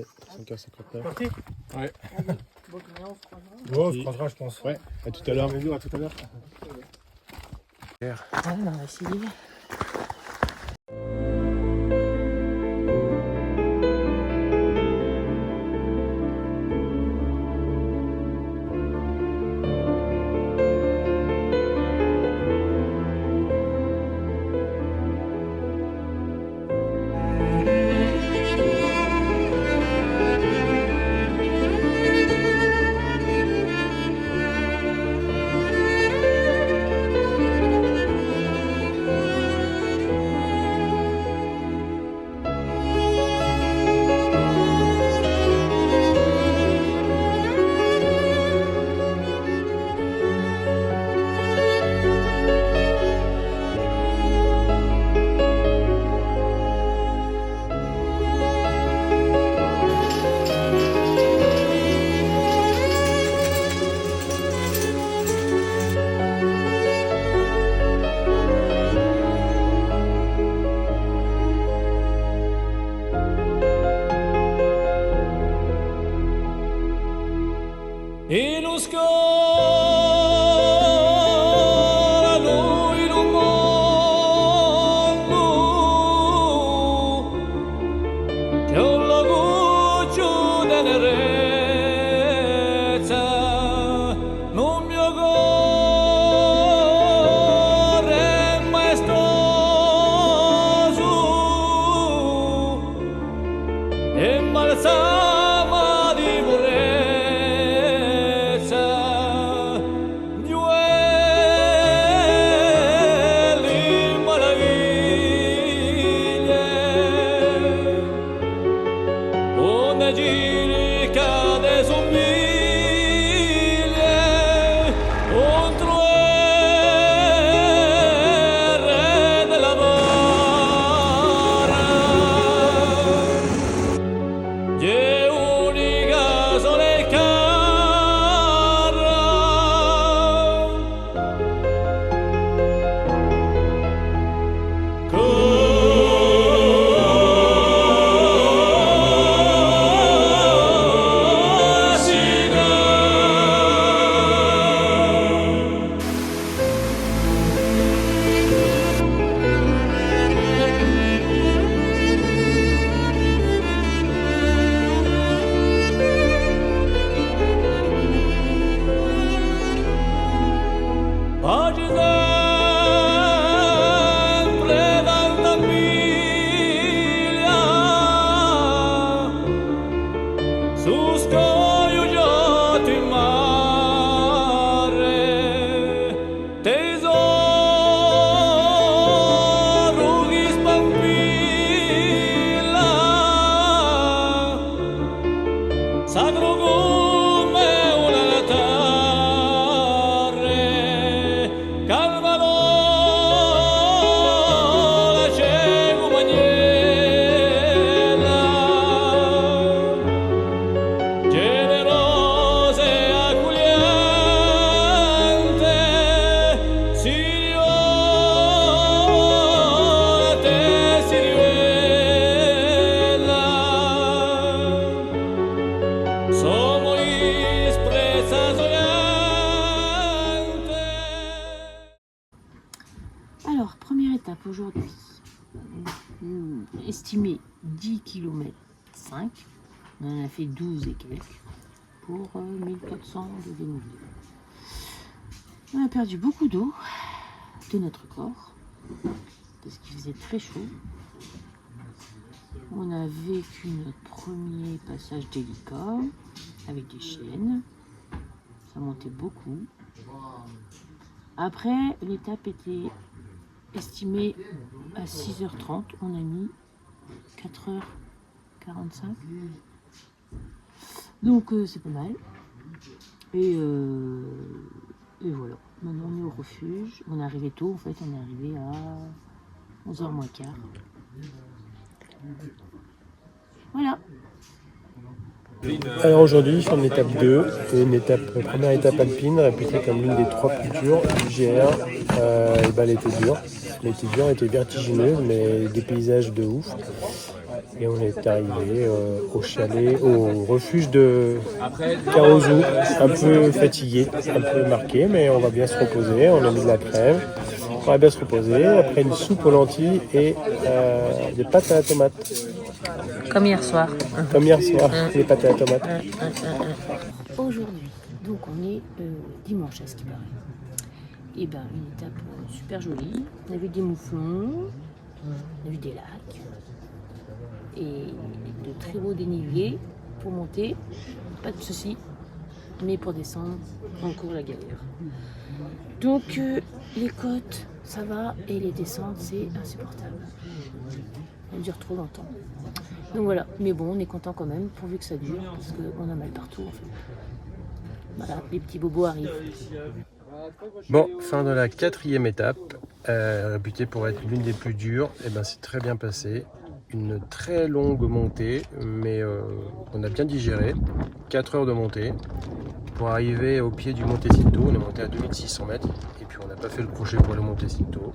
5h59. Parti. Ouais. Bon, on se croisera, je pense. Ouais, à tout à l'heure. Bisous, à tout à l'heure. On va essayer. E lo scalano in un mondo che un laguccio tenerezza non mi occorre maestoso e balsama di vorrei sacro come un altare, Calvadola cieco magnella, generosa e accogliente, Signore te si rivela. Somos expresas oriente. Alors, première étape aujourd'hui. Estimé 10 km 5. On en a fait 12 et quelques pour 1400 de dénivelé. On a perdu beaucoup d'eau de notre corps parce qu'il faisait très chaud. On a vécu notre premier passage délicat avec des chaînes. Ça montait beaucoup. Après, l'étape était estimée à 6h30. On a mis 4h45. Donc c'est pas mal. Et voilà. Maintenant on est au refuge. On est arrivé tôt en fait. On est arrivé à 11h moins quart. Voilà. Alors aujourd'hui, sur l'étape 2, première étape alpine, réputée comme l'une des 3 plus dures du GR. Elle était dure. Elle était vertigineuse, mais des paysages de ouf. Et on est arrivé au chalet, au refuge de Caozou, un peu fatigué, un peu marqué, mais on va bien se reposer. On a mis de la crème, on va bien se reposer. Après une soupe aux lentilles et des pâtes à la tomate. Comme hier soir. Comme hier soir, des pâtes à la tomate. Aujourd'hui, donc on est dimanche à ce qui paraît. Et ben une étape super jolie. On a vu des mouflons, on a vu des lacs et de très beaux dénivelés pour monter, pas de soucis, mais pour descendre, encore la galère. Donc les côtes, ça va, et les descentes, c'est insupportable. Elles durent trop longtemps. Donc voilà, mais bon, on est content quand même, pourvu que ça dure, parce qu'on a mal partout en fait. Voilà, les petits bobos arrivent. Bon, fin de la 4e étape, réputée pour être l'une des plus dures. Et ben c'est très bien passé. Une très longue montée, mais on a bien digéré. 4 heures de montée. Pour arriver au pied du Monte Cinto, on est monté à 2600 mètres. Et puis on n'a pas fait le crochet pour le Monte Cinto.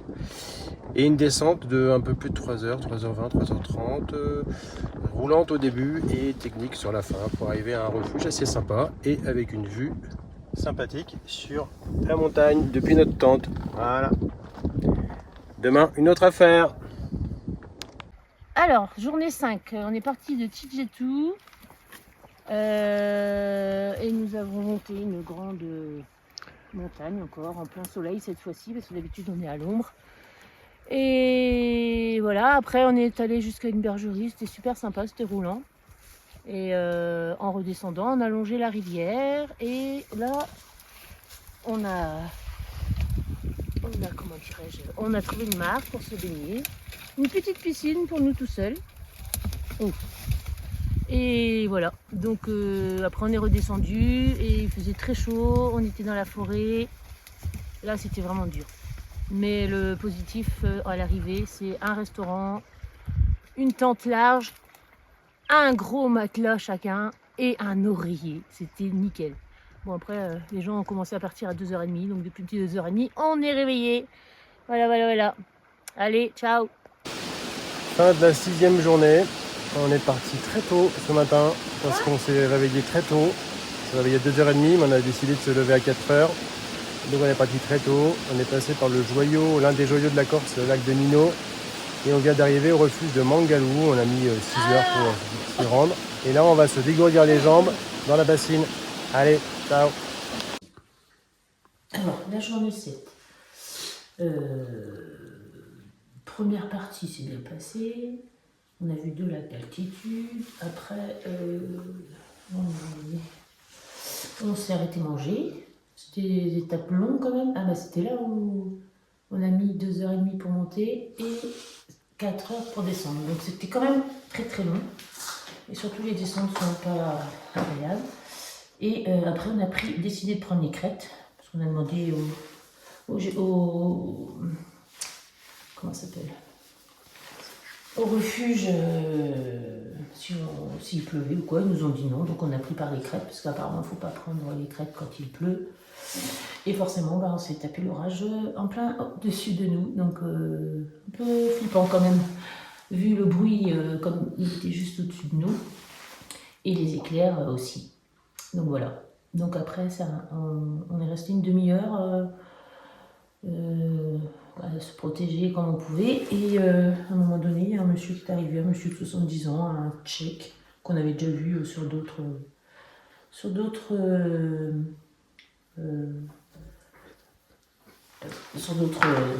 Et une descente de un peu plus de 3 heures, 3h20, 3h30, roulante au début et technique sur la fin pour arriver à un refuge assez sympa et avec une vue sympathique sur la montagne depuis notre tente. Voilà. Demain, une autre affaire. Alors, journée 5, on est parti de Tijetu et nous avons monté une grande montagne encore en plein soleil cette fois-ci parce que d'habitude on est à l'ombre. Et voilà, après on est allé jusqu'à une bergerie, c'était super sympa, c'était roulant. Et en redescendant, on a longé la rivière et là on a comment dirais-je, on a trouvé une mare pour se baigner, une petite piscine pour nous tout seuls. Oh. Et voilà, donc après on est redescendu et il faisait très chaud, on était dans la forêt, là c'était vraiment dur. Mais le positif à l'arrivée, c'est un restaurant, une tente large, un gros matelas chacun et un oreiller. C'était nickel. Bon après, les gens ont commencé à partir à 2h30, donc depuis 2h30, on est réveillés. Voilà. Allez, ciao. Fin de la 6e journée. On est parti très tôt ce matin parce qu'on s'est réveillé très tôt. On s'est réveillé à 2h30, mais on a décidé de se lever à 4h. Donc on est parti très tôt. On est passé par le joyau, l'un des joyaux de la Corse, le lac de Nino. Et on vient d'arriver au refuge de Mangalou. On a mis 6 heures pour s'y rendre. Et là, on va se dégourdir les jambes dans la bassine. Allez, ciao. Alors, la journée 7. Première partie s'est bien passée. On a vu 2 lacs d'altitude. Après, on s'est arrêté manger. C'était des étapes longues quand même. Ah bah c'était là où on a mis 2h30 pour monter et 4 heures pour descendre. Donc c'était quand même très très long. Et surtout les descentes sont pas agréables. Et après on a décidé de prendre les crêtes. Parce qu'on a demandé au comment ça s'appelle, au refuge s'il pleuvait ou quoi. Ils nous ont dit non. Donc on a pris par les crêtes. Parce qu'apparemment il ne faut pas prendre les crêtes quand il pleut. Et forcément, on s'est tapé l'orage en plein au-dessus de nous. Donc, un peu flippant quand même, vu le bruit comme il était juste au-dessus de nous. Et les éclairs aussi. Donc voilà. Donc après, on est resté une demi-heure à se protéger comme on pouvait. Et à un moment donné, il y a un monsieur qui est arrivé, un monsieur de 70 ans, un Tchèque, qu'on avait déjà vu sur d'autres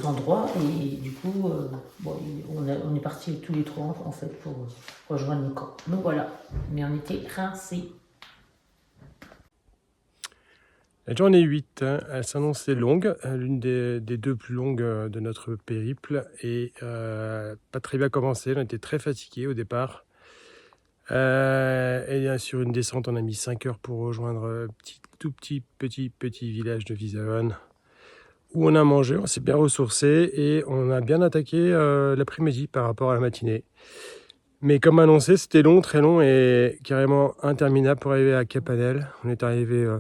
endroits, et du coup on est partis tous les trois en fait pour rejoindre le camp. Donc voilà, mais on était rincés. La journée 8, elle s'annonçait longue, l'une des 2 plus longues de notre périple et pas très bien commencé, on était très fatigués au départ. Et sur une descente, on a mis 5 heures pour rejoindre tout petit village de Visavan où on a mangé, on s'est bien ressourcé et on a bien attaqué l'après-midi par rapport à la matinée. Mais comme annoncé, c'était long, très long et carrément interminable pour arriver à Capanel. On est arrivé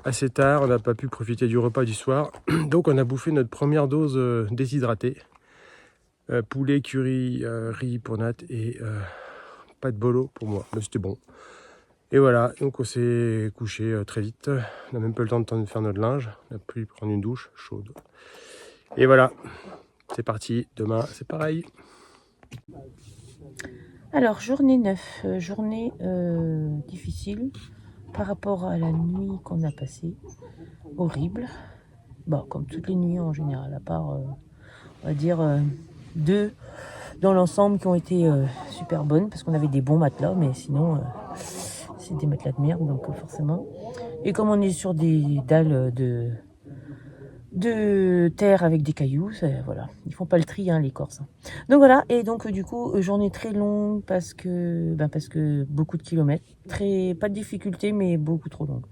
assez tard, on n'a pas pu profiter du repas du soir. Donc on a bouffé notre première dose déshydratée. Poulet, curry, riz pour Nat et pas de bolo pour moi, mais c'était bon. Et voilà, donc on s'est couché très vite. On n'a même pas eu le temps de faire notre linge. On a pu prendre une douche chaude. Et voilà, c'est parti. Demain, c'est pareil. Alors, journée 9, journée difficile par rapport à la nuit qu'on a passée. Horrible. Bon, comme toutes les nuits en général, à part, on va dire, 2 dans l'ensemble qui ont été super bonnes, parce qu'on avait des bons matelas, mais sinon, c'est des matelas de merde, donc forcément. Et comme on est sur des dalles de terre avec des cailloux, voilà, ils font pas le tri, hein, les Corses. Donc voilà, et donc du coup, journée très longue parce que beaucoup de kilomètres, pas de difficulté, mais beaucoup trop longue.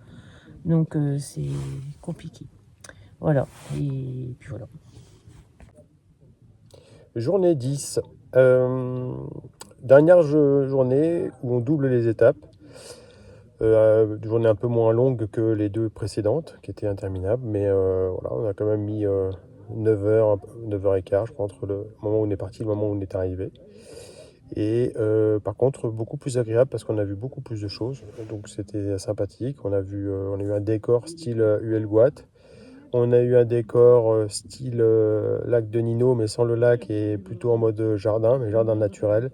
Donc c'est compliqué. Voilà, et puis voilà. Journée 10. Dernière journée où on double les étapes. Journée un peu moins longue que les 2 précédentes, qui étaient interminables. Mais voilà, on a quand même mis 9h, 9h15, je crois, entre le moment où on est parti et le moment où on est arrivé. Et par contre, beaucoup plus agréable parce qu'on a vu beaucoup plus de choses. Donc c'était sympathique. On a eu un décor style Huelgoat. On a eu un décor style lac de Nino, mais sans le lac et plutôt en mode jardin, mais jardin naturel.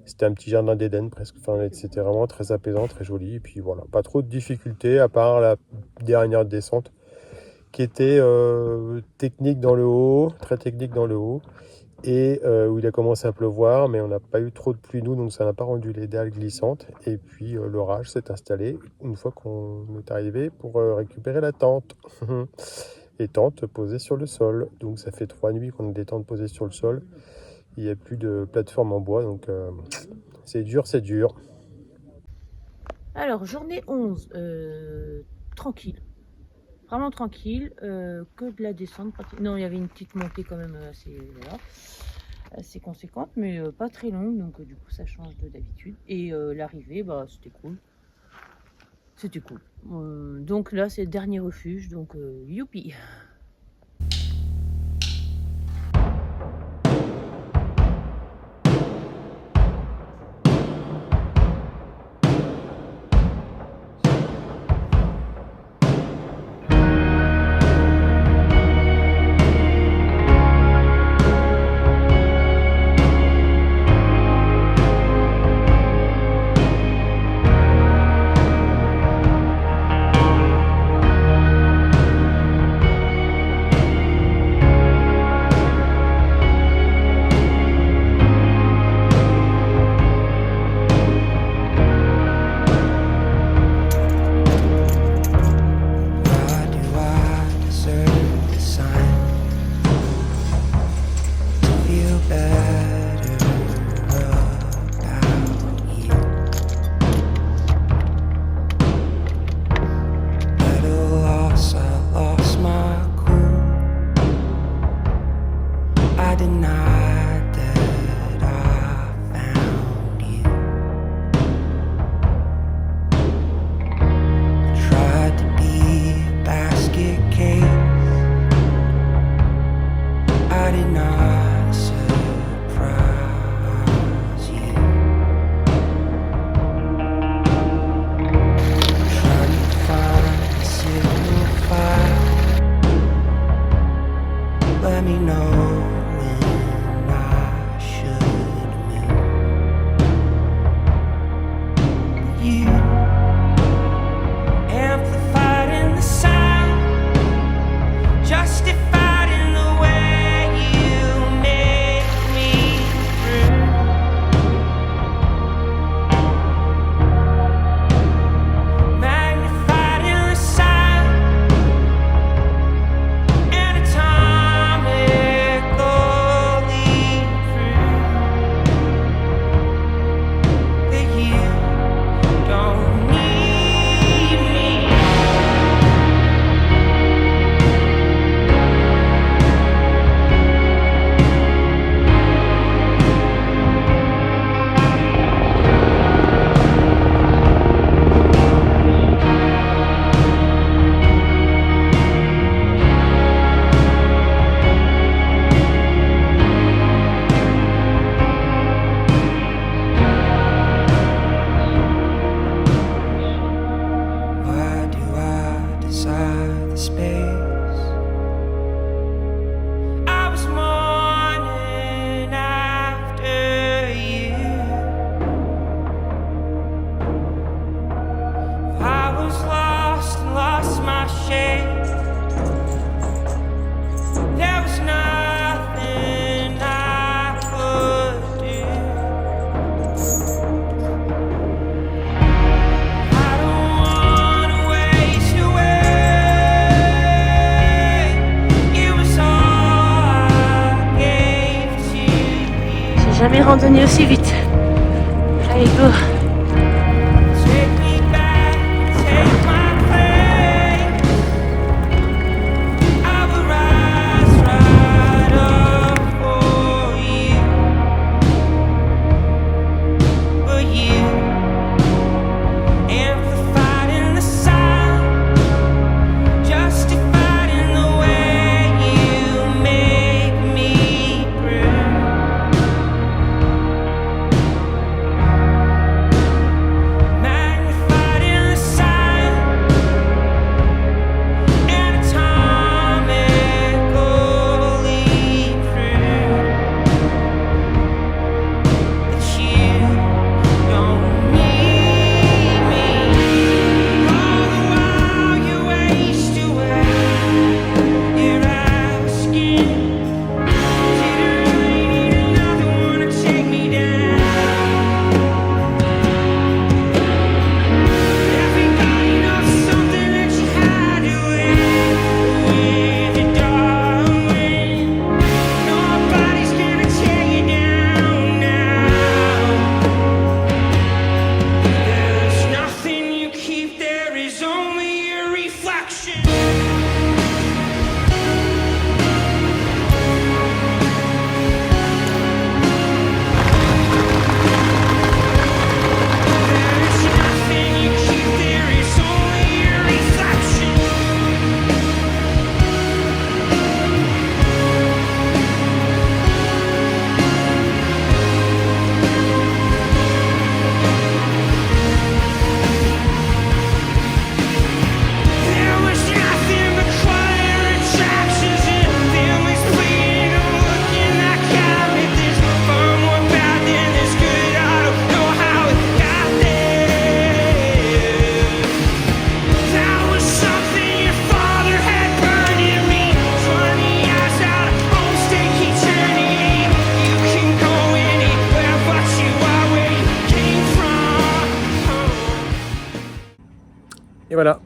C'était un petit jardin d'Éden presque. Enfin, c'était vraiment très apaisant, très joli. Et puis voilà, pas trop de difficultés à part la dernière descente qui était technique dans le haut, très technique dans le haut. Et où il a commencé à pleuvoir, mais on n'a pas eu trop de pluie nous, donc ça n'a pas rendu les dalles glissantes. Et puis l'orage s'est installé une fois qu'on est arrivé pour récupérer la tente. Et tentes posées sur le sol. Donc ça fait 3 nuits qu'on a des tentes posées sur le sol. Il n'y a plus de plateforme en bois, donc c'est dur, c'est dur. Alors, journée 11, tranquille. Vraiment tranquille, que de la descente. Non, il y avait une petite montée quand même assez conséquente, mais pas très longue, donc du coup ça change de d'habitude. Et l'arrivée, c'était cool. C'était cool. Donc là, c'est le dernier refuge, donc youpi. jamais randonné aussi vite. Allez, go. Take me back, take my place. I will rise right up for you, but you amplified in the sound, justified in the way you make me breathe. Magnified in the sign, anatomically prove that you don't need me. All the while you waste away, you're asking, did I really need another one to take me down? Everybody knows something that you had to live with it, darling. Nobody's gonna tear you down now. There's nothing you keep, there is only a reflection. There's nothing you keep, there is only a reflection. There was nothing but clutter and taxes and families bleeding and looking like at this far more bad than this good. I don't know how it got there. That was something your father had burned in me. 20 years out of homestake eternity. You can go anywhere, but you are where you came from. Et voilà,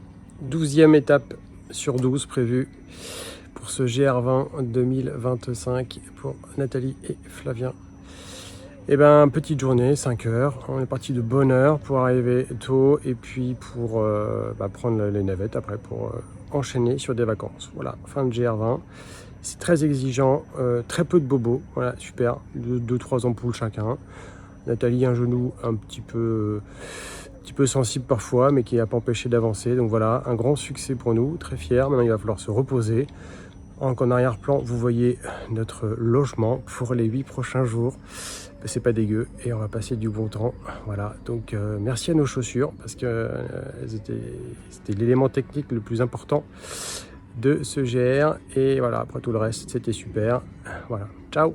12e étape sur 12 prévue pour ce GR20 2025 pour Nathalie et Flavien. Et ben, petite journée, 5 heures. On est parti de bonne heure pour arriver tôt et puis pour prendre les navettes après pour enchaîner sur des vacances. Voilà, fin de GR20. C'est très exigeant, très peu de bobos. Voilà, super. 2-3 ampoules chacun. Nathalie, un genou un petit peu sensible parfois, mais qui n'a pas empêché d'avancer. Donc voilà, un grand succès pour nous, très fiers. Maintenant, il va falloir se reposer. En arrière-plan, vous voyez notre logement pour les 8 prochains jours. C'est pas dégueu et on va passer du bon temps. Voilà, donc merci à nos chaussures parce que c'était l'élément technique le plus important de ce GR. Et voilà, après tout le reste, c'était super. Voilà, ciao!